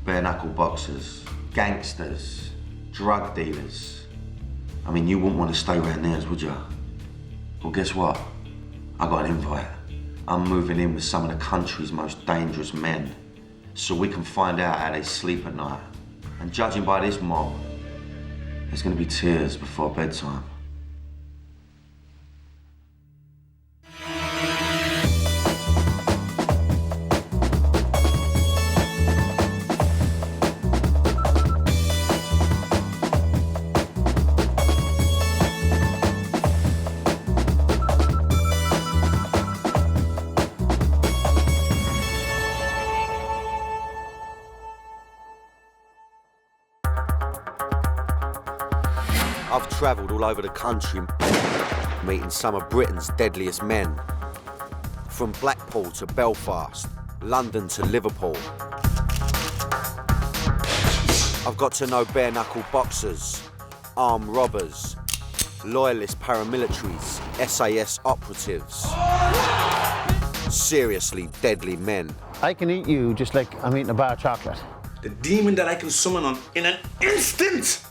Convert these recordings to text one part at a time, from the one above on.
bare-knuckle boxers, gangsters, drug dealers. I mean, you wouldn't want to stay around theirs, would you? Well, guess what? I got an invite. I'm moving in with some of the country's most dangerous men, so we can find out how they sleep at night. And judging by this mob, there's gonna be tears before bedtime. I've travelled all over the country, meeting some of Britain's deadliest men. From Blackpool to Belfast, London to Liverpool. I've got to know bare-knuckle boxers, armed robbers, loyalist paramilitaries, SAS operatives. Seriously deadly men. I can eat you just like I'm eating a bar of chocolate. The demon that I can summon on in an instant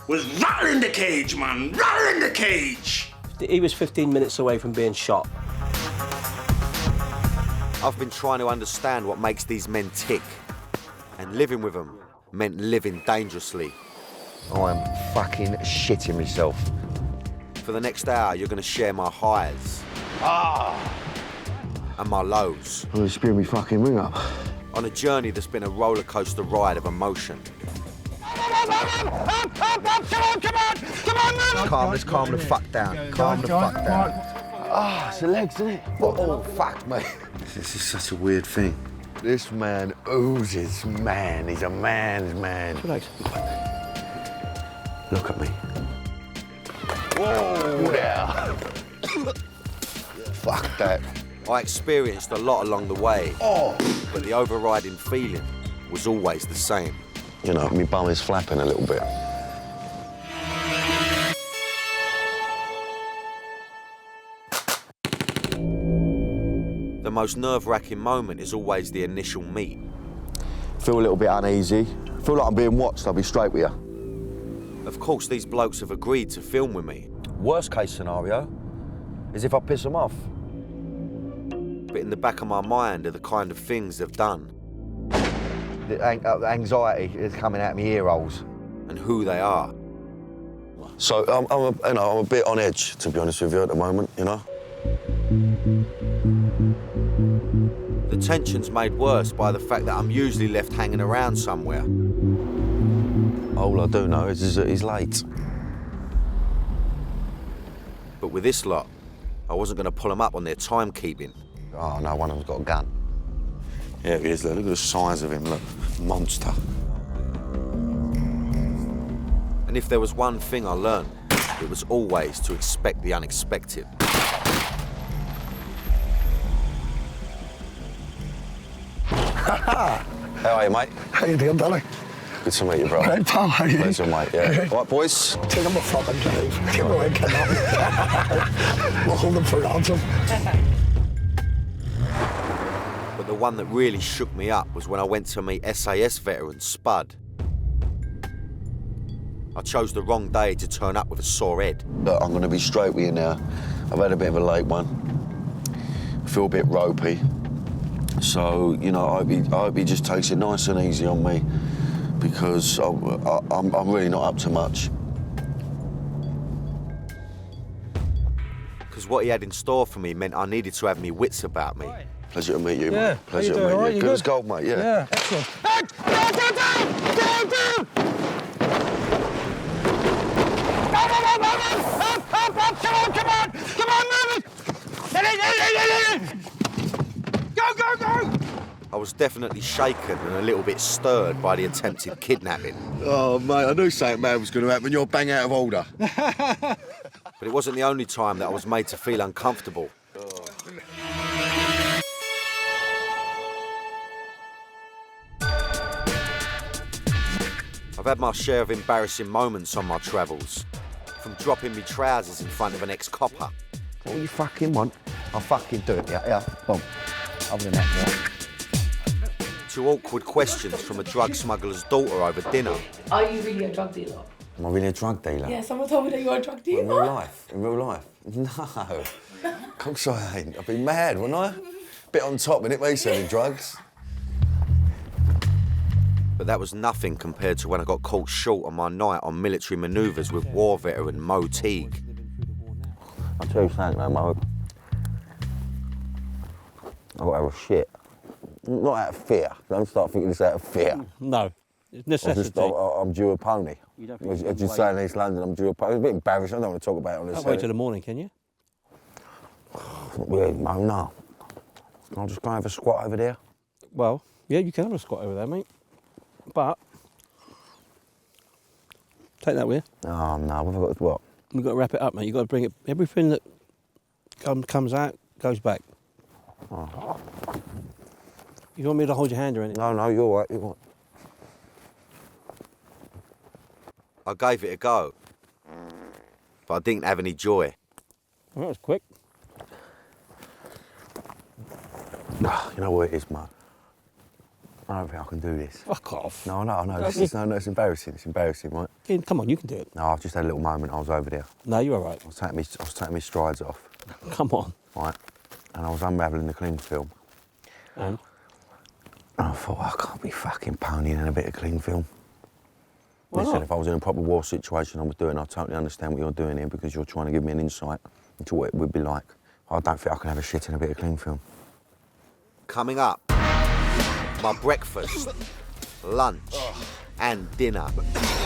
was rattling the cage, man, rattling the cage. He was 15 minutes away from being shot. I've been trying to understand what makes these men tick. And living with them meant living dangerously. I'm fucking shitting myself. For the next hour, you're going to share my highs. And my lows. I'm gonna spew me fucking ring up. On a journey that's been a roller coaster ride of emotion. Calm, let's calm the fuck down. Calm the fuck down. It's the legs, isn't it? Oh, fuck, mate. This is such a weird thing. This man oozes man. He's a man's man. Relax. Look at me. Whoa, yeah. Fuck that. I experienced a lot along the way. But the overriding feeling was always the same. You know, my bum is flapping a little bit. The most nerve-wracking moment is always the initial meet. Feel a little bit uneasy. Feel like I'm being watched, I'll be straight with you. Of course, these blokes have agreed to film with me. Worst case scenario is if I piss them off. But in the back of my mind are the kind of things they've done. The anxiety is coming out of my ear holes. And who they are. So I'm a bit on edge, to be honest with you, at the moment, you know? The tension's made worse by the fact that I'm usually left hanging around somewhere. All I do know is that he's late. But with this lot, I wasn't going to pull them up on their timekeeping. Oh, no, one of them's got a gun. Yeah, he is, look at the size of him, look, monster. And if there was one thing I learned, it was always to expect the unexpected. How are you, mate? How you doing, Billy? Good to meet you, bro. Right, pal, how are you? Pleasure, mate, yeah. All right, boys? Take him a fucking drive. Take him away, kidnap him. We'll hold him for ransom. But the one that really shook me up was when I went to meet SAS veteran Spud. I chose the wrong day to turn up with a sore head. Look, I'm going to be straight with you now. I've had a bit of a late one. I feel a bit ropey. So, you know, I hope he just takes it nice and easy on me because I'm really not up to much. Because what he had in store for me meant I needed to have me wits about me. Pleasure to meet you, Yeah, mate. Pleasure to how you doing, meet all right? you. You Good as good? gold, mate, yeah. Yeah, excellent. Come on, move it! Go! I was definitely shaken and a little bit stirred by the attempted kidnapping. Oh, mate, I knew something bad was going to happen. You're bang out of order. But it wasn't the only time that I was made to feel uncomfortable. I've had my share of embarrassing moments on my travels. From dropping me trousers in front of an ex-copper. What do you fucking want? I'll fucking do it, yeah. Boom. Other than that, yeah. After awkward questions from a drug smuggler's daughter over dinner. Are you really a drug dealer? Am I really a drug dealer? Yeah, someone told me that you're a drug dealer. In real life? In real life? No. Of course I ain't. I'd be mad, wouldn't I? Bit on top, innit, me selling drugs. But that was nothing compared to when I got caught short on my night on military manoeuvres with war veteran Mo Teague. I'll tell you something, though, Mo. I've got to have a shit. Not out of fear. Don't start thinking this out of fear. No, it's necessity. I'm due a pony. As you say in East London, I'm due a pony. It's a bit embarrassing. I don't want to talk about it on this. Can't wait till the morning, can you? Not really, Mo, no. Can I just go and have a squat over there? Well, yeah, you can have a squat over there, mate. But take that with you. Oh, no, what have I got to what? You've got to wrap it up, mate. You've got to bring it. Everything that comes out goes back. Oh. You want me to hold your hand or anything? No, you're all right. You're all right. I gave it a go, but I didn't have any joy. Well, that was quick. You know what it is, Mo? I don't think I can do this. Fuck off. No, it's embarrassing. It's embarrassing, right? Yeah, come on, you can do it. No, I've just had a little moment. I was over there. No, you're all right. I was taking my strides off. Come on. Right? And I was unravelling the cling film. And? And I thought, I can't be fucking ponying in a bit of cling film. Why Listen, not? if I was in a proper war situation I was doing, I totally understand what you're doing here because you're trying to give me an insight into what it would be like. I don't think I can have a shit in a bit of cling film. Coming up, my breakfast, lunch, and dinner.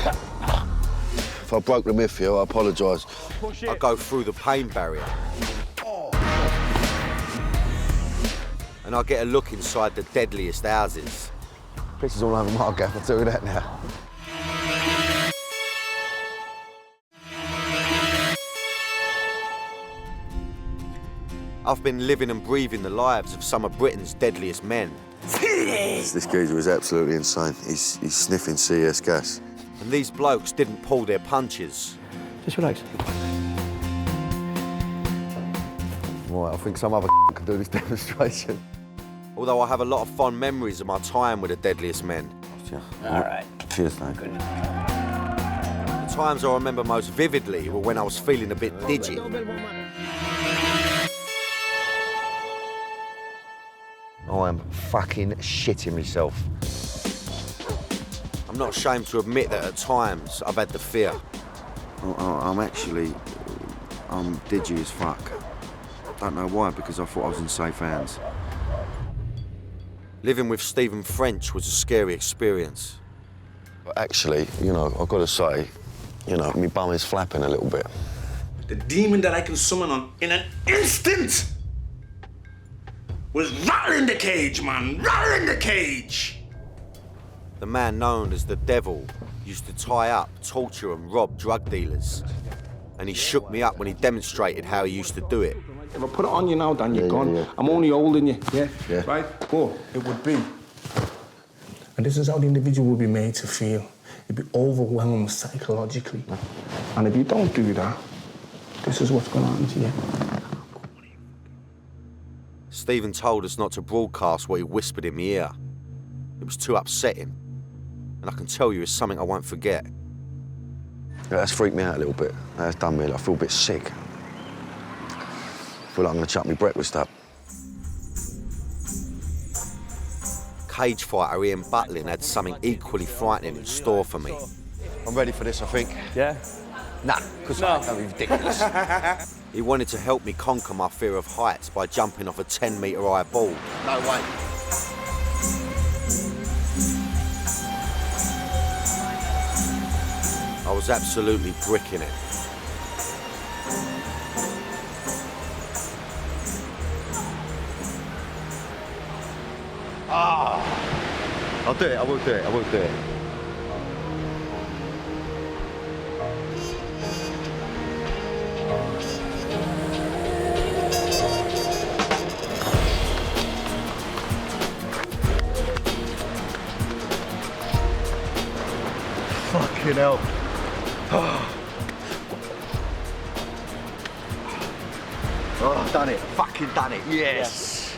If I broke the myth here, I apologise. I go through the pain barrier. And I get a look inside the deadliest houses. This is all over my gaff, I'll tell you that now. I've been living and breathing the lives of some of Britain's deadliest men. This geezer is absolutely insane. He's sniffing CS gas. And these blokes didn't pull their punches. Just relax. Right, I think some other can do this demonstration. Although I have a lot of fond memories of my time with the deadliest men. All right. Cheers, mate. The times I remember most vividly were when I was feeling a bit digi. I am fucking shitting myself. I'm not ashamed to admit that at times I've had the fear. I'm digi as fuck. Don't know why, because I thought I was in safe hands. Living with Stephen French was a scary experience. But actually, you know, I've got to say, you know, my bum is flapping a little bit. The demon that I can summon on in an instant was rattling the cage, man. Rattling the cage. The man known as the Devil used to tie up, torture and rob drug dealers. And he shook me up when he demonstrated how he used to do it. If I put it on you now, Dan, you're gone. Yeah. I'm only holding you. Yeah. Right? But it would be. And this is how the individual will be made to feel. You'd be overwhelmed psychologically. And if you don't do that, this is what's going to happen to you. Stephen told us not to broadcast what he whispered in my ear. It was too upsetting. And I can tell you it's something I won't forget. Yeah, that's freaked me out a little bit. That's done me. I feel a bit sick. I feel like I'm going to chuck my breakfast up. Cage fighter Ian Butlin had something equally frightening in store for me. I'm ready for this, I think. Yeah? Nah, because no. That'd be ridiculous. He wanted to help me conquer my fear of heights by jumping off a 10-metre high board. No way. I was absolutely bricking it. I'll do it, I will do it, I will do it. Fucking hell. Oh, I've done it. Fucking done it. Yes.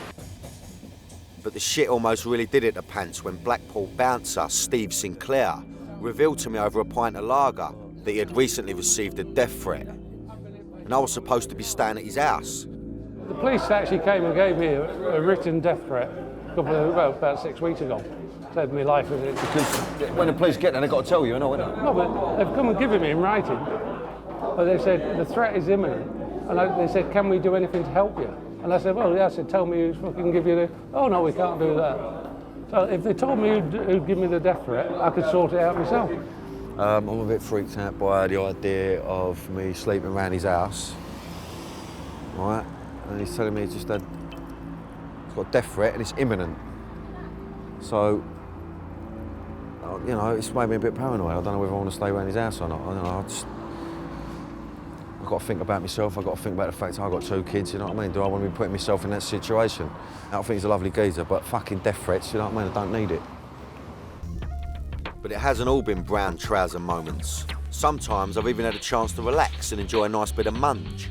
But the shit almost really did hit the pants when Blackpool bouncer Steve Sinclair revealed to me over a pint of lager that he had recently received a death threat. And I was supposed to be staying at his house. The police actually came and gave me a written death threat about 6 weeks ago. Said my life was in. Because when the police get there, they've got to tell you, innit? No, but they've come and given me in writing. But they said, the threat is imminent. And they said, can we do anything to help you? And I said, well, yeah. I said, tell me who's fucking give you the... Oh, no, we can't do that. So if they told me who'd give me the death threat, I could sort it out myself. I'm a bit freaked out by the idea of me sleeping around his house, right? And he's telling me he's got a death threat and it's imminent. So, you know, it's made me a bit paranoid. I don't know whether I want to stay around his house or not. I don't know, I've got to think about myself. I've got to think about the fact I've got 2 kids, you know what I mean? Do I want to be putting myself in that situation? I think he's a lovely geezer, but fucking death threats, you know what I mean? I don't need it. But it hasn't all been brown trouser moments. Sometimes I've even had a chance to relax and enjoy a nice bit of munge.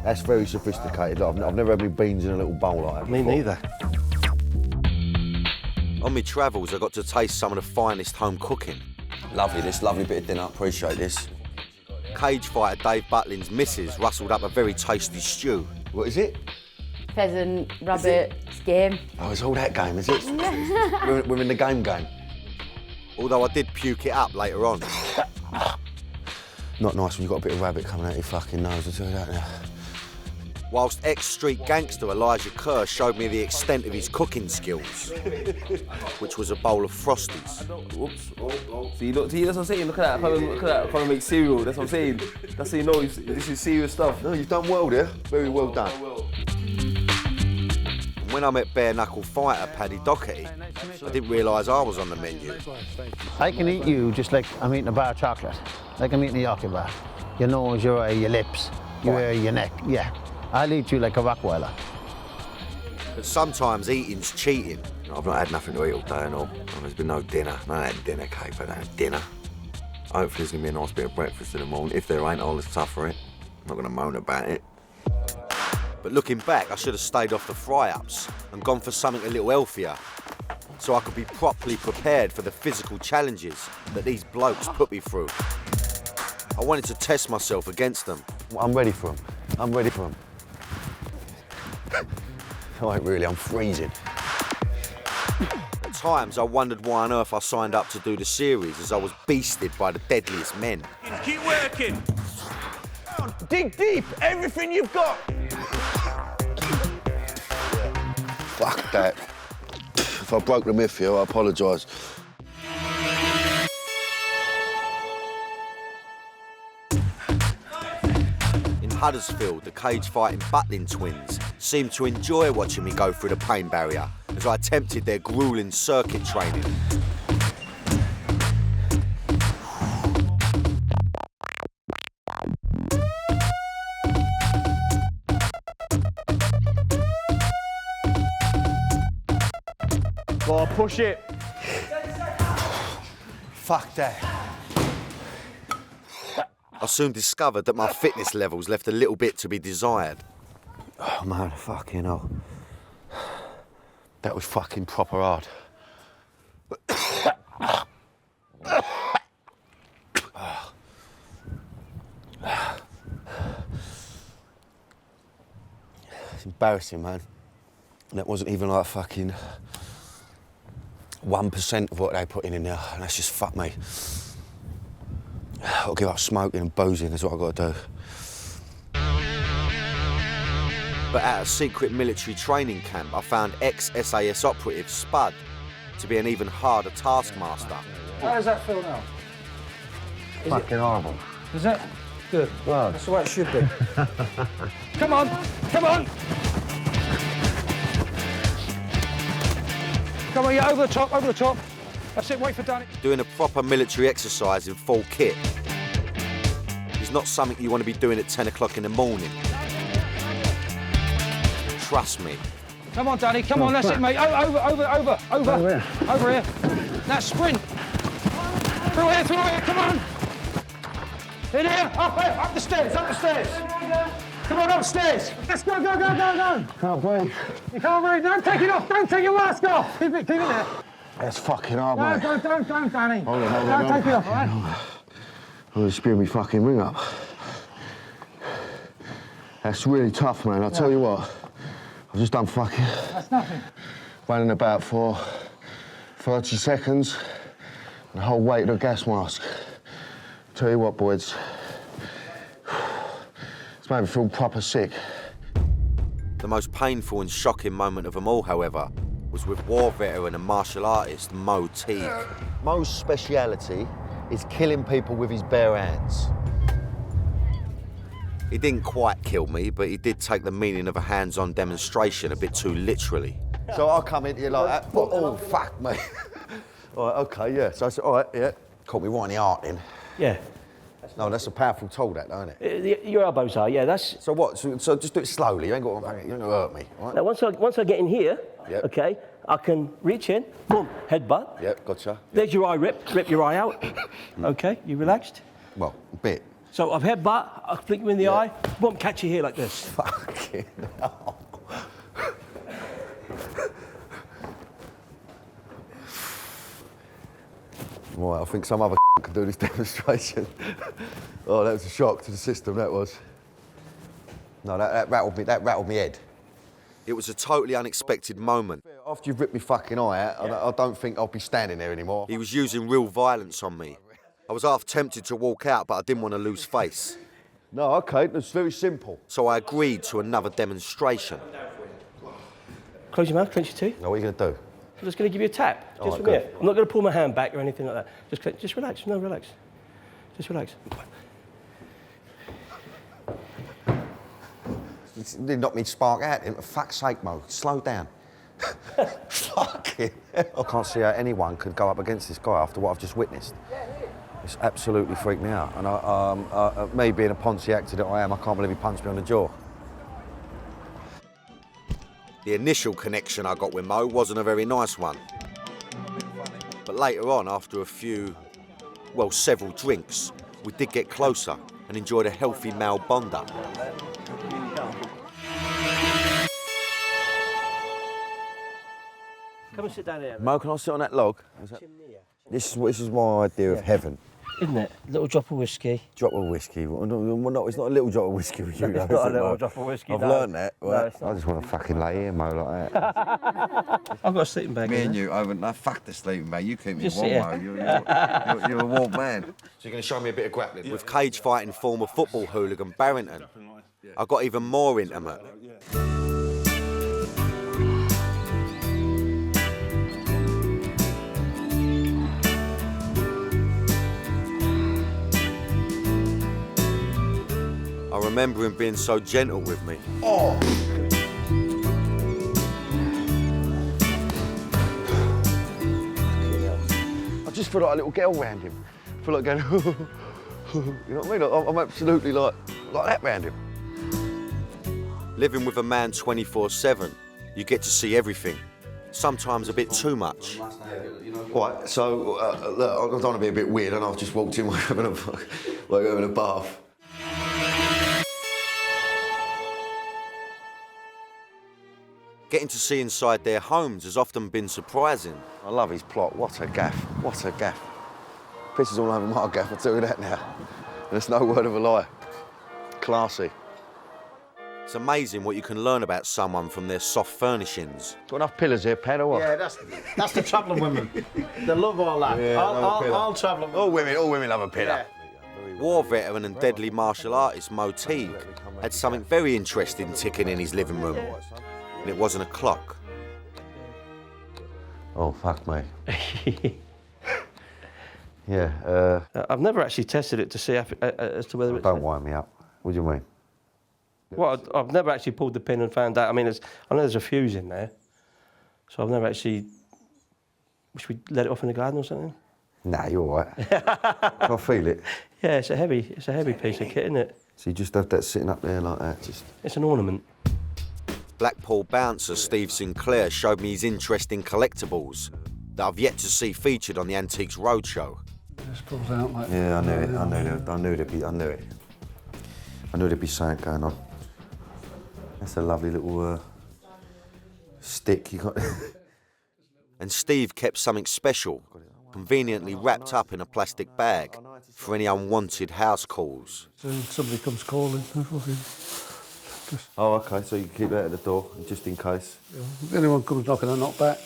That's very sophisticated. I've never had my beans in a little bowl like that. Me neither. On my travels, I got to taste some of the finest home cooking. Lovely, this lovely bit of dinner. Appreciate this. Cage fighter Dave Butlin's missus rustled up a very tasty stew. What is it? Pheasant, rabbit, game. Oh, it's all that game, is it? We're in the game. Although I did puke it up later on. Not nice when you've got a bit of rabbit coming out your fucking nose, I'll tell you that now. Whilst ex-street gangster Elijah Kerr showed me the extent of his cooking skills, which was a bowl of Frosties. Whoops. See, look, that's what I'm saying. Look at that. Look at that. I'm trying to make cereal. That's what I'm saying. That's how you know this is serious stuff. No, you've done well there. Very well done. When I met bare-knuckle fighter Paddy Doherty, I didn't realise I was on the menu. I can eat you just like I'm eating a bar of chocolate, like I'm eating a Yorkie bar. Your nose, your eye, your lips, your ear, your neck, yeah. I'll eat you like a Rockweiler. But sometimes eating's cheating. I've not had nothing to eat all day and all. There's been no dinner. No, I had dinner, Kate, but I had dinner. Hopefully there's going to be a nice bit of breakfast in the morning. If there ain't, I'll suffer it. I'm not going to moan about it. But looking back, I should have stayed off the fry-ups and gone for something a little healthier, so I could be properly prepared for the physical challenges that these blokes put me through. I wanted to test myself against them. I'm ready for them. I'm ready for them. I ain't really, I'm freezing. At times, I wondered why on earth I signed up to do the series, as I was beasted by the deadliest men. Keep working. Dig deep. Everything you've got. Fuck that. If I broke the myth here, I apologise. In Huddersfield, the cage-fighting Butlin twins seemed to enjoy watching me go through the pain barrier as I attempted their gruelling circuit training. Go on, push it. Fuck that. I soon discovered that my fitness levels left a little bit to be desired. Oh man, fucking hell. That was fucking proper hard. It's embarrassing, man. That wasn't even like fucking 1% of what they put in there, and that's just fucked me. I'll give up smoking and boozing is what I've got to do. But at a secret military training camp, I found ex-SAS operative Spud to be an even harder taskmaster. How does that feel now? Fucking horrible. Is it? Good. Well, That's the way it should be. Come on! Come on! Come on, yeah, over the top, over the top. That's it, wait for Danny. Doing a proper military exercise in full kit is not something you want to be doing at 10 o'clock in the morning. Trust me. Come on, Danny, come on, that's it, mate. Over here. Now sprint. Through here, come on. In here, up the stairs. Come on, upstairs. Let's go, go, go, go, go. Can't breathe. You can't breathe. Don't take it off. Don't take your mask off. Keep it there. That's fucking hard, No, mate. don't, Danny. Hold on, Don't take it off, all right? I'm spew me fucking ring up. That's really tough, man. I'll tell you what. I've just done fucking... That's nothing. Running about for 30 seconds. And the whole weight of the gas mask. Tell you what, boys. It's made me feel proper sick. The most painful and shocking moment of them all, however, was with war veteran and martial artist Mo Teague. Mo's speciality is killing people with his bare hands. He didn't quite kill me, but he did take the meaning of a hands-on demonstration a bit too literally. So I come into you like that, oh, fuck me. All right, OK, yeah. So I said, all right, yeah. Caught me right in the heart then. Yeah. No, that's a powerful tool, that, isn't it? Your elbows are, yeah, that's... So what, so just do it slowly, you ain't got to hurt me, all right? Now, once I get in here, Yep. OK, I can reach in, boom, headbutt. Yep, gotcha. There's your eye rip your eye out. OK, you relaxed? Well, a bit. So I've headbutt, I flick you in the eye, boom, catch you here like this. Fucking hell. Right, I think some other can do this demonstration. Oh, that was a shock to the system, that was. No, that rattled me head. It was a totally unexpected moment. After you've ripped me fucking eye out, I don't think I'll be standing there anymore. He was using real violence on me. I was half tempted to walk out, but I didn't want to lose face. No, OK, it's very simple. So I agreed to another demonstration. Close your mouth, clench your teeth. Now, what are you going to do? I'm just going to give you a tap, just right, from good. here. I'm not going to pull my hand back or anything like that. Just relax, no, relax. Just relax. You didn't knock me spark out, for fuck's sake, Mo. Slow down. Fucking hell. I can't see how anyone could go up against this guy after what I've just witnessed. It's absolutely freaked me out. And me being a Ponzi actor that I am, I can't believe he punched me on the jaw. The initial connection I got with Mo wasn't a very nice one. But later on, after a few, well, several drinks, we did get closer and enjoyed a healthy male bonder. Come and sit down here. Mo, can I sit on that log? This is my idea of heaven. Isn't it? Little drop of whiskey. Drop of whiskey. Well, no, it's not a little drop of whiskey with you. It's not a little drop of whiskey, I've no. learned that. No, Right? it's not. I just want to fucking lay here, Mo, like that. I've got a sleeping bag. Me in and there. you, I haven't. No, fuck the sleeping bag. You keep me Just warm, sit Mo. here. You're a warm man. So you're going to show me a bit of grappling? With cage fighting former football hooligan Barrington, I got even more intimate. I remember him being so gentle with me. Oh! I just feel like a little girl around him. I feel like going, you know what I mean? I'm absolutely like that round him. Living with a man 24/7, you get to see everything. Sometimes a bit too much. Right, so look, I don't want to be a bit weird, and I've just walked in like having a bath. Getting to see inside their homes has often been surprising. I love his plot. What a gaff. What a gaff. Pisses all over my gaff, I'll tell you that now. There's no word of a lie. Classy. It's amazing what you can learn about someone from their soft furnishings. Got enough pillars here, Pat, or what? Yeah, that's the travelling women. They love all that. Yeah, all travelling women. All women love a pillar. War veteran and deadly martial artist Mo Teague had something very interesting ticking in his living room. And it wasn't a clock. Oh, fuck me. Yeah. I've never actually tested it to see as to whether it's... Don't wind me up. What do you mean? Well, I've never actually pulled the pin and found out. I mean, I know there's a fuse in there, so I've never actually... Should we let it off in the garden or something? Nah, you're all right. Can I feel it? Yeah, it's a heavy piece of kit, isn't it? So you just have that sitting up there like that, just... It's an ornament. Blackpool bouncer Steve Sinclair showed me his interest in collectibles that I've yet to see featured on the Antiques Roadshow. This pulls out like... Yeah, I knew it. I knew there'd be something going on. That's a lovely little stick you got. And Steve kept something special, conveniently wrapped up in a plastic bag for any unwanted house calls. So somebody comes calling. Oh, okay, so you keep that at the door, just in case. If anyone comes knocking, I knock back.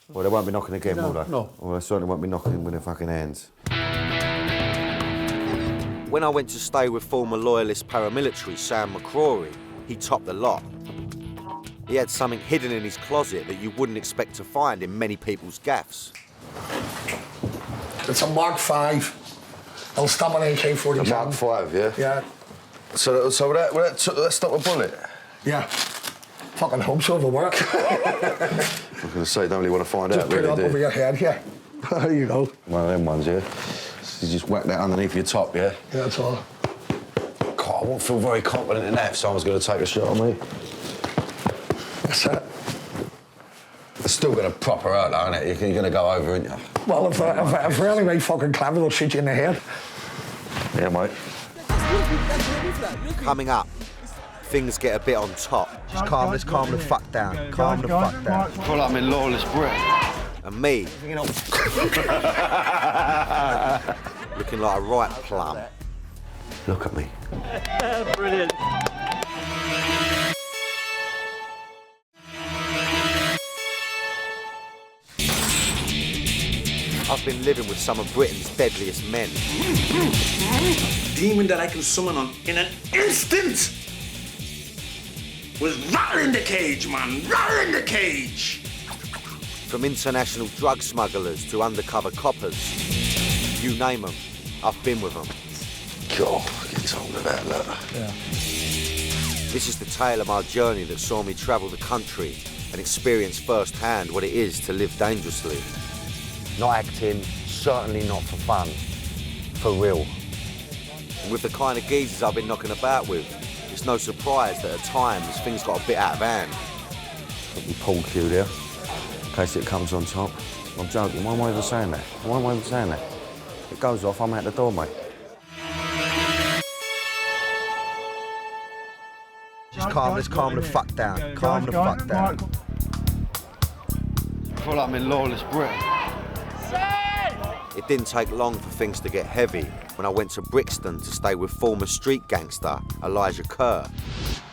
Well, they won't be knocking again, will they? No. Well, they certainly won't be knocking with their fucking hands. When I went to stay with former Loyalist paramilitary Sam McCrory, he topped the lot. He had something hidden in his closet that you wouldn't expect to find in many people's gaffs. It's a Mark 5. I'll stop an AK-47. A Mark 5, yeah? Yeah. So will that stop a bullet? Yeah. Fucking hope so, it'll work. I was going to say, don't really want to find out, Just put really, it up do you? over your head, yeah. There you go. One of them ones, yeah? So you just whack that underneath your top, yeah? Yeah, that's all. God, I won't feel very confident in that if someone's going to take a shot on me. That's it. It's still going to prop her out, though, isn't it? You're going to go over, aren't you? Well, if we're really fucking clever, they'll shoot you in the head. Yeah, mate. Coming up, things get a bit on top. Just calm the fuck down. Calm the fuck down. I feel like I'm in Lawless, Brit. And me, looking like a ripe plum. Look at me. Brilliant. I've been living with some of Britain's deadliest men. Demon that I can summon on in an instant was rattling the cage, man. Rattling the cage. From international drug smugglers to undercover coppers. You name them, I've been with them. God, get told of that, look. Yeah. This is the tale of my journey that saw me travel the country and experience firsthand what it is to live dangerously. Not acting, certainly not for fun. For real. And with the kind of geezers I've been knocking about with, it's no surprise that at times things got a bit out of hand. Put your pull cue there, in case it comes on top. I'm joking, why am I even saying that? Why am I even saying that? If it goes off, I'm out the door, mate. Just calm the fuck down. Calm the fuck down. I feel like I'm in Lawless, Brit. It didn't take long for things to get heavy when I went to Brixton to stay with former street gangster Elijah Kerr.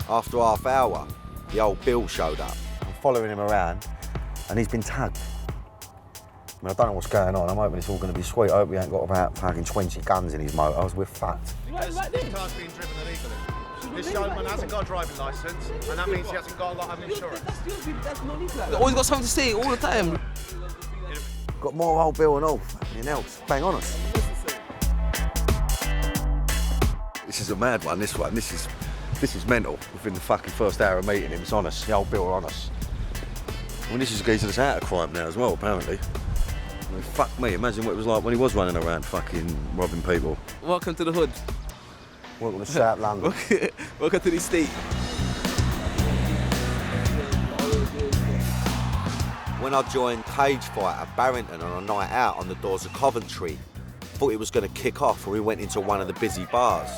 After half hour, the old Bill showed up. I'm following him around and he's been tagged. I mean, I don't know what's going on. I'm hoping it's all going to be sweet. I hope he ain't got about fucking 20 guns in his motors. We're fucked. Because the car's being driven illegally. This gentleman hasn't got a driving licence, and that means he hasn't got a lot of insurance. Always got something to say all the time. Got more old Bill and all. Fucking hell, bang on us. This is a mad one, this one. This is mental. Within the fucking first hour of meeting him, it's on us. The old Bill are on us. I mean, this is a geezer that's out of crime now as well, apparently. I mean, fuck me, imagine what it was like when he was running around fucking robbing people. Welcome to the hood. Welcome to South London. Welcome to the state. When I joined Cage Fight at Barrington on a night out on the doors of Coventry, thought it was going to kick off when we went into one of the busy bars.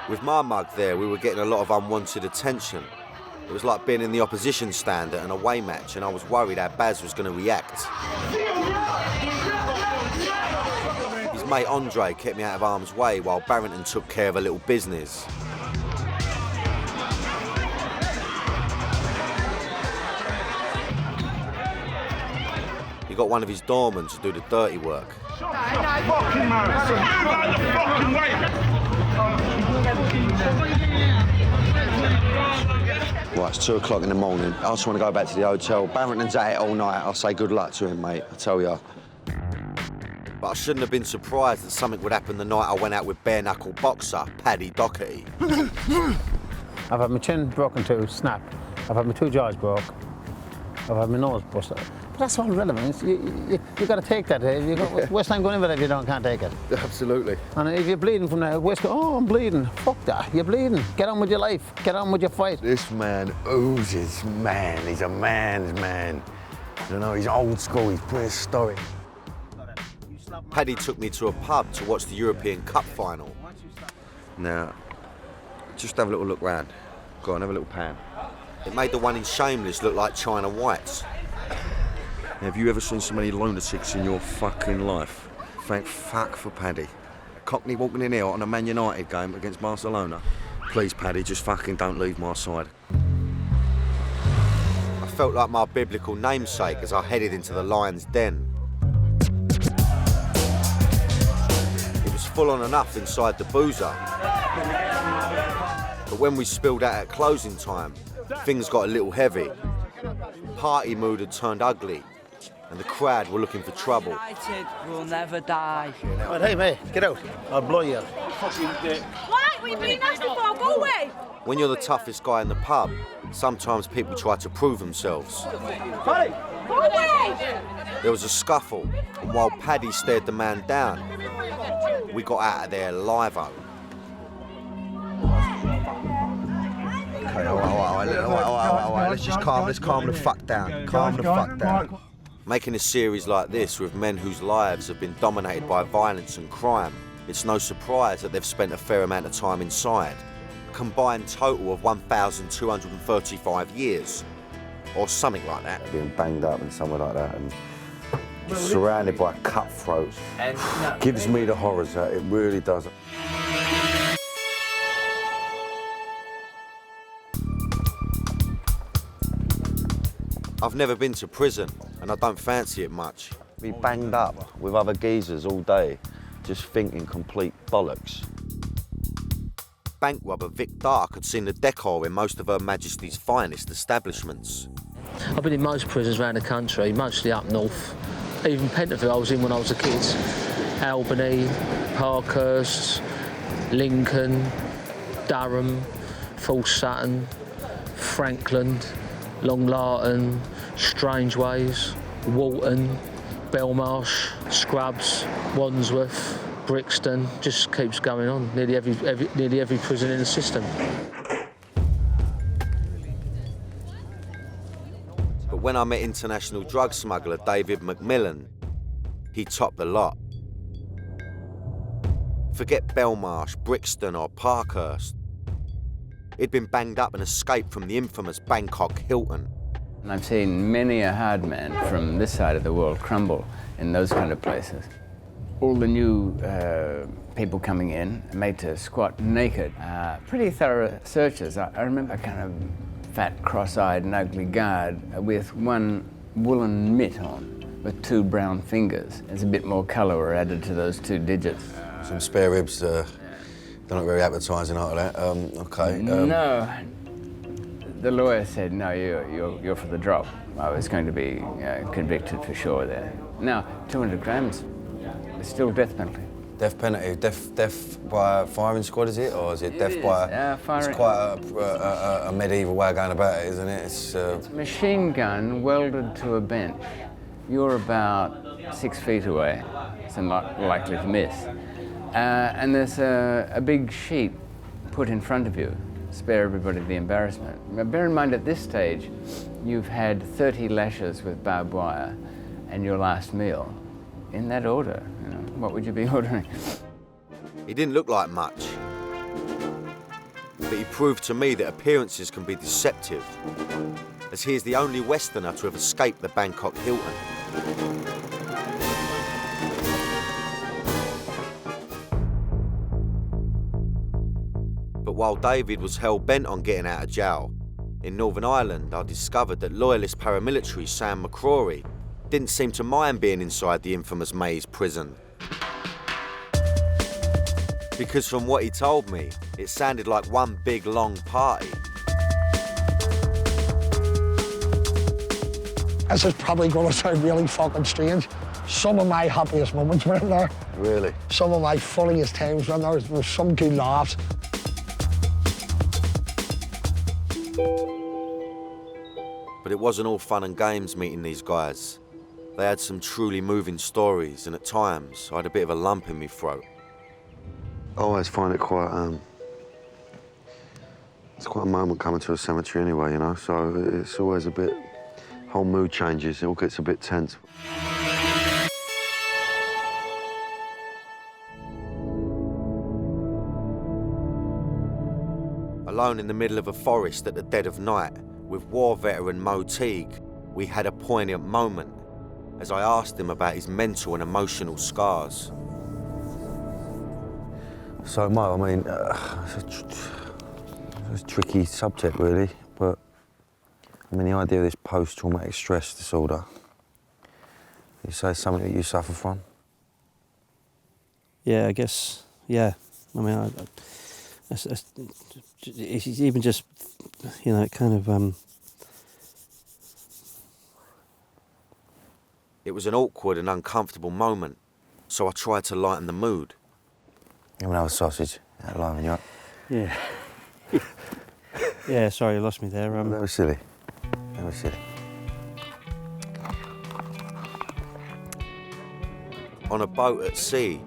With my mug there, we were getting a lot of unwanted attention. It was like being in the opposition stand at an away match, and I was worried how Baz was going to react. His mate Andre kept me out of harm's way while Barrington took care of a little business. He got one of his doormen to do the dirty work. Right, it's 2 o'clock in the morning. I just want to go back to the hotel. Barrington's at it all night. I'll say good luck to him, mate, I tell you. But I shouldn't have been surprised that something would happen the night I went out with bare-knuckle boxer Paddy Doherty. I've had my chin broken too, snap. I've had my 2 jaws broke. I've had my nose busted. But that's all relevant. You got to take that. Where's time going in with it if you can't take it? Absolutely. And if you're bleeding from there, West, oh, I'm bleeding. Fuck that. You're bleeding. Get on with your life. Get on with your fight. This man oozes man. He's a man's man. You know, he's old school. He's prehistoric. Paddy took me to a pub to watch the European Cup final. Now, just have a little look round. Go on, have a little pan. It made the one in Shameless look like China Whites. Have you ever seen so many lunatics in your fucking life? Thank fuck for Paddy. Cockney walking in here on a Man United game against Barcelona. Please, Paddy, just fucking don't leave my side. I felt like my biblical namesake as I headed into the lion's den. It was full on enough inside the boozer. But when we spilled out at closing time, things got a little heavy. Party mood had turned ugly, and the crowd were looking for trouble. United will never die. Right, hey, mate, get out. I'll blow you out. Why? We've been nasty for, go away! When you're the toughest guy in the pub, sometimes people try to prove themselves. Hey! Go away! There was a scuffle, and while Paddy stared the man down, we got out of there live-o. Okay, all right, let's calm the fuck down. Calm the fuck down. Making a series like this with men whose lives have been dominated by violence and crime, it's no surprise that they've spent a fair amount of time inside. A combined total of 1,235 years, or something like that. Being banged up and somewhere like that, and surrounded by cutthroats. Gives me the horrors, that it really does. I've never been to prison, and I don't fancy it much. Be banged up with other geezers all day, just thinking complete bollocks. Bank robber Vic Dyer had seen the decor in most of Her Majesty's finest establishments. I've been in most prisons around the country, mostly up north. Even Pentonville I was in when I was a kid. Albany, Parkhurst, Lincoln, Durham, False Sutton, Franklin, Long Larton, Strangeways, Walton, Belmarsh, Scrubs, Wandsworth, Brixton. Just keeps going on. Nearly every prison in the system. But when I met international drug smuggler David McMillan, he topped the lot. Forget Belmarsh, Brixton or Parkhurst. He'd been banged up and escaped from the infamous Bangkok Hilton. I've seen many a hard man from this side of the world crumble in those kind of places. All the new people coming in, made to squat naked. Pretty thorough searches. I remember a kind of fat, cross-eyed and ugly guard with one woolen mitt on with two brown fingers. There's a bit more colour added to those two digits. Some spare ribs, they're not very appetising after that. Okay. No. The lawyer said, no, you're for the drop. I was going to be convicted for sure there. Now, 200 grams, it's still death penalty. Death penalty, death by firing squad, is it? Or is it death by... firing. It's quite a medieval way of going about it, isn't it? It's a machine gun welded to a bench. You're about 6 feet away, so not likely to miss. And there's a big sheet put in front of you, spare everybody the embarrassment. Now, bear in mind at this stage, you've had 30 lashes with barbed wire and your last meal. In that order, you know, what would you be ordering? He didn't look like much, but he proved to me that appearances can be deceptive, as he is the only Westerner to have escaped the Bangkok Hilton. But while David was hell-bent on getting out of jail, in Northern Ireland I discovered that loyalist paramilitary Sam McCrory didn't seem to mind being inside the infamous Maze prison. Because from what he told me, it sounded like one big long party. This is probably going to sound really fucking strange. Some of my happiest moments were in there. Really? Some of my funniest times were in there. There was some good laughs. But it wasn't all fun and games meeting these guys. They had some truly moving stories, and at times I had a bit of a lump in my throat. I always find it quite, it's quite a moment coming to a cemetery anyway, you know, so it's always a bit, whole mood changes, it all gets a bit tense. Alone in the middle of a forest at the dead of night, with war veteran Mo Teague, we had a poignant moment as I asked him about his mental and emotional scars. So, Mo, I mean, it's a tricky subject, really, but I mean, the idea of this post-traumatic stress disorder, you say it's something that you suffer from? Yeah, I guess, yeah. I mean, it's even just, you know, it kind of... It was an awkward and uncomfortable moment, so I tried to lighten the mood. You want to have a sausage? Out live, you up? Yeah. Yeah, sorry, you lost me there. That was silly. That was silly. On a boat at sea,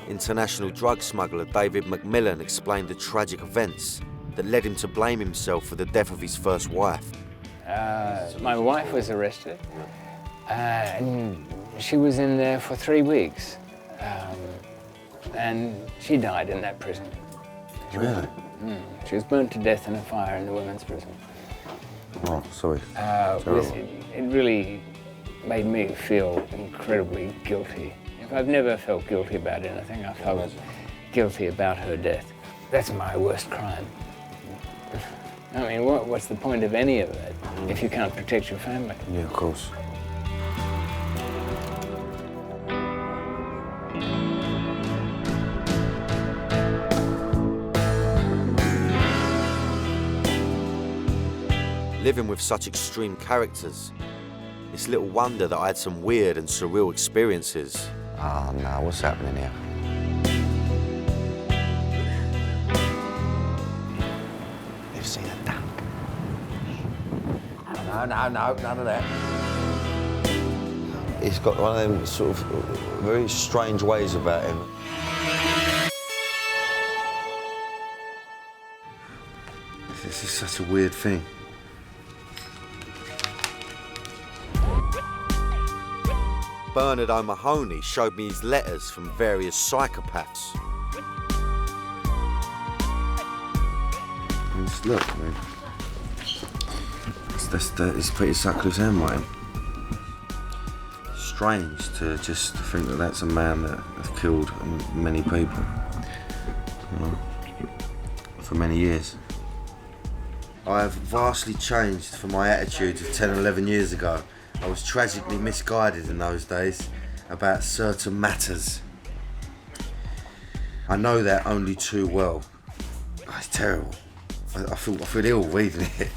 international drug smuggler David McMillan explained the tragic events that led him to blame himself for the death of his first wife. My wife was arrested, and she was in there for 3 weeks, and she died in that prison. Really? She was burnt to death in a fire in the women's prison. Oh, sorry. It really made me feel incredibly guilty. I've never felt guilty about anything. I felt guilty about her death. That's my worst crime. I mean, what's the point of any of it if you can't protect your family? Yeah, of course. Living with such extreme characters, it's little wonder that I had some weird and surreal experiences. Oh, no, what's happening here? You've seen a dump. No, none of that. He's got one of them sort of very strange ways about him. This is such a weird thing. Bernard O'Mahony showed me his letters from various psychopaths. Just look, I mean, it's Peter Sutcliffe's handwriting. Strange to just think that that's a man that has killed many people, you know, for many years. I have vastly changed from my attitudes of 10 or 11 years ago. I was tragically misguided in those days about certain matters. I know that only too well. Oh, it's terrible. I feel ill reading it.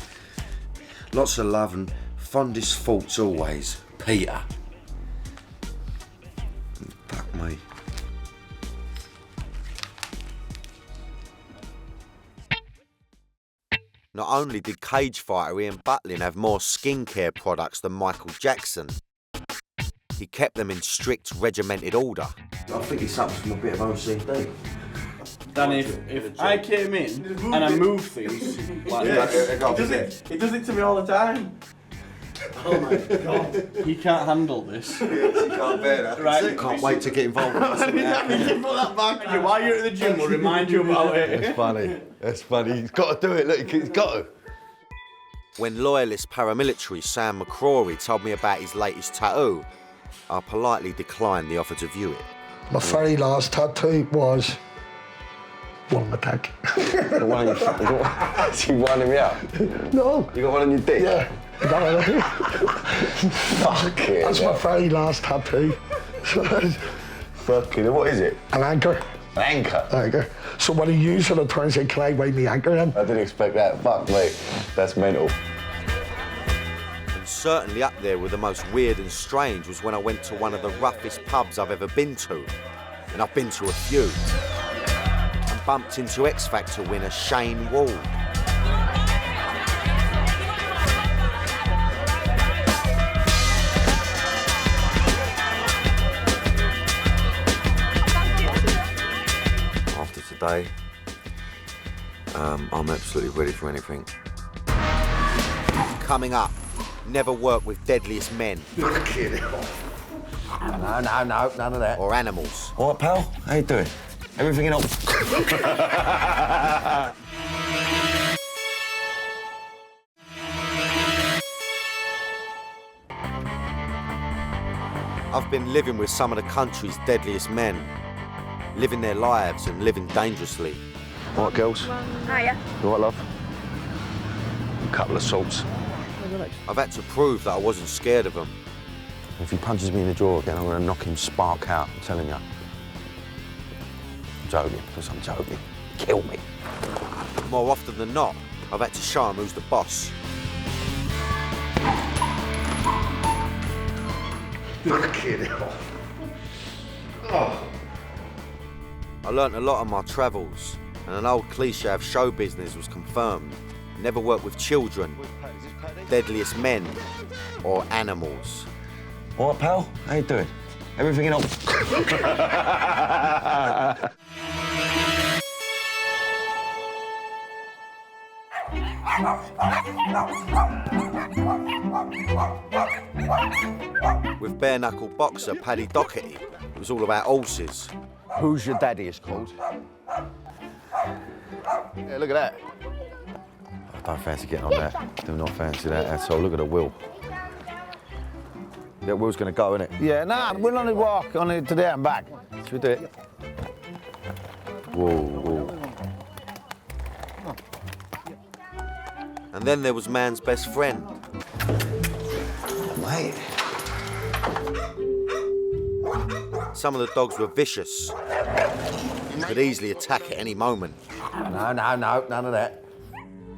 Lots of love and fondest thoughts always, Peter. Fuck me. Not only did cage fighter Ian Butlin have more skincare products than Michael Jackson, he kept them in strict regimented order. I think it suffers from a bit of OCD. Danny, if I came in and I moved things like that, he does it to me all the time. Oh my God. He can't handle this. He can't bear that. Right. Can't wait to get involved with this. You put that back on you while you're at the gym, we'll remind you about it. That's funny. That's funny. He's got to do it. Look, he's got to. When Loyalist paramilitary Sam McCrory told me about his latest tattoo, I politely declined the offer to view it. My very last tattoo was one attack. The one on your so you winding me up? No. You got one on your dick? Yeah. I got one on it. Fuck it. That's my very last tattoo. Fucking, what is it? An anchor. An anchor? Anchor. So when he used it, I turned and said, can I weigh me anchor in? I didn't expect that. Fuck, mate. That's mental. And certainly up there with the most weird and strange was when I went to one of the roughest pubs I've ever been to. And I've been to a few. And bumped into X Factor winner Shane Wall. After today, I'm absolutely ready for anything. Coming up, never work with deadliest men. Fucking hell. No, none of that. Or animals. All right, pal? How you doing? Everything in order? I've been living with some of the country's deadliest men, living their lives and living dangerously. All right, girls? Hiya. You all right, love? A couple of salts. I've had to prove that I wasn't scared of them. If he punches me in the jaw again, I'm going to knock him spark out, I'm telling you. I'm joking, because I'm joking. Kill me. More often than not, I've had to show him who's the boss. Fucking hell. Oh. I learnt a lot on my travels, and an old cliche of show business was confirmed. Never work with children, deadliest men, or animals. All right, pal? How you doing? Everything in order? With bare-knuckle boxer Paddy Doherty, it was all about horses. Who's your daddy is called? Yeah, look at that. I don't fancy getting on there. Do not fancy that at all. Look at the wheel. That wheel's going to go, isn't it? Yeah, nah, we'll only walk only today and back. Should we do it? Whoa, whoa. And then there was man's best friend. Mate. Some of the dogs were vicious. Could easily attack at any moment. No, none of that.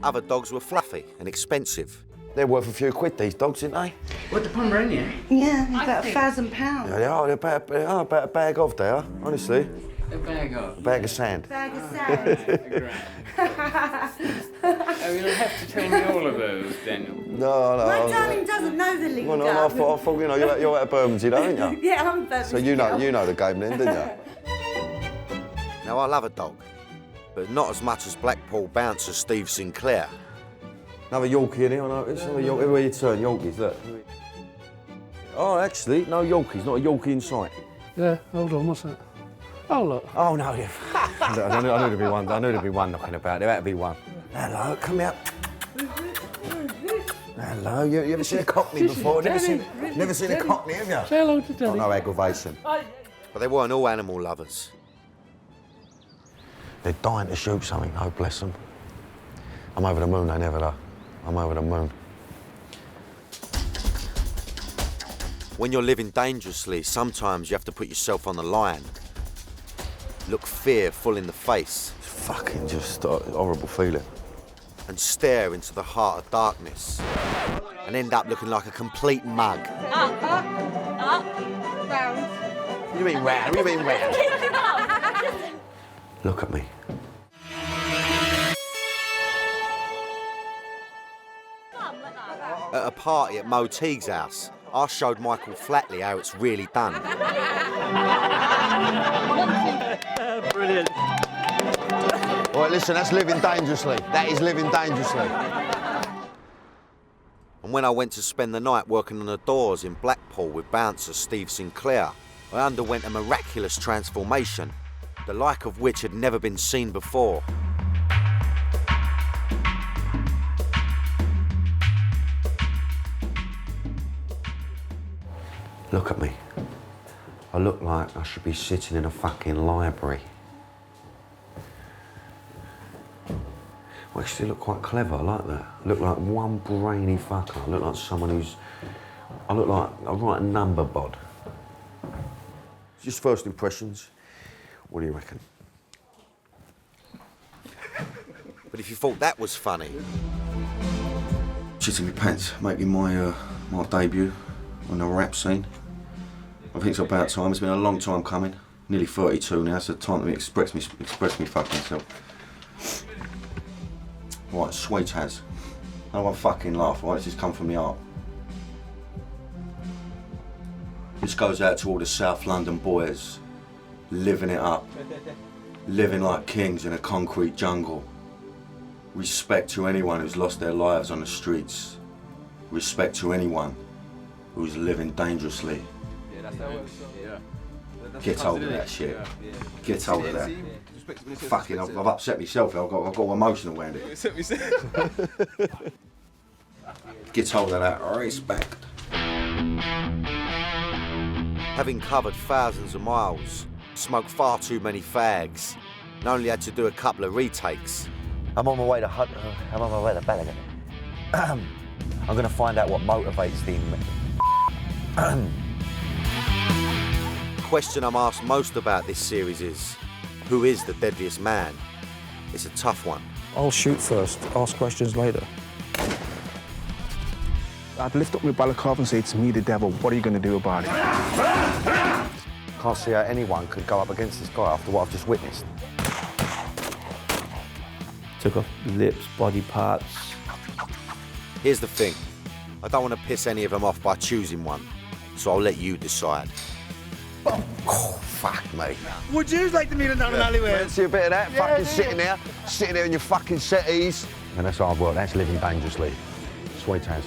Other dogs were fluffy and expensive. They're worth a few quid, these dogs, aren't they? What, the Pomeranian? Yeah, about £1,000. Yeah, they are. They're about a bag of, they are, honestly. A bag of? A bag of sand. Bag of sand. Oh, you don't have to tell me all of those, Daniel. No. My darling doesn't know the lingo. Well, no, I thought, you know, you're out of Bermondsey, don't you? Yeah, I'm Bermondsey. So you know the game then, didn't you? Now, I love a dog, but not as much as Blackpool bouncer Steve Sinclair. Another Yorkie in here, I noticed. Another Yorkie. Everywhere you turn, Yorkies, look. Oh, actually, no Yorkies, not a Yorkie in sight. Yeah, hold on, what's that? Oh, look. Oh, no, yeah. I knew there'd be one. I knew there'd be one knocking about. There had to be one. Hello, come here. Hello, you ever seen a cockney before? Never seen a cockney, have you? Say hello to Daddy. Oh, no aggravation. But they weren't all animal lovers. They're dying to shoot something, oh, bless them. I'm over the moon, they never are. I'm over the moon. When you're living dangerously, sometimes you have to put yourself on the line. Look fear full in the face. It's fucking just a horrible feeling. And stare into the heart of darkness. And end up looking like a complete mug. Up, round. You mean round? Look at me. At a party at Mo Teague's house, I showed Michael Flatley how it's really done. Brilliant. All right, listen, that's living dangerously. That is living dangerously. And when I went to spend the night working on the doors in Blackpool with bouncer Steve Sinclair, I underwent a miraculous transformation, the like of which had never been seen before. Look at me. I look like I should be sitting in a fucking library. I actually look quite clever, I like that. I look like one brainy fucker. I look like someone who's... I look like a right number bod. Just first impressions. What do you reckon? But if you thought that was funny... Shitting my pants, making my debut on the rap scene. I think it's about time. It's been a long time coming. Nearly 32 now, so it's time to express me fucking self. Right, sweet as. I don't want to fucking laugh, right? It's just come from the heart. This goes out to all the South London boys, living it up, living like kings in a concrete jungle. Respect to anyone who's lost their lives on the streets. Respect to anyone who's living dangerously. Get hold of that shit. Get hold of that. Fucking, I've upset myself. I've got emotional around it. Get hold of that. Respect. Having covered thousands of miles, smoked far too many fags, and only had to do a couple of retakes. I'm on my way to Bellingham. I'm going to find out what motivates the Question I'm asked most about this series is, who is the deadliest man? It's a tough one. I'll shoot first, ask questions later. I'd lift up my balaclava and say, it's me, the devil, what are you going to do about it? Can't see how anyone could go up against this guy after what I've just witnessed. Took off lips, body parts. Here's the thing. I don't want to piss any of them off by choosing one, so I'll let you decide. Oh, fuck me. Would you like to meet him down in alleyway? See a bit of that? Fucking sitting there in your fucking settees. And that's hard work, that's living dangerously. Sweet as.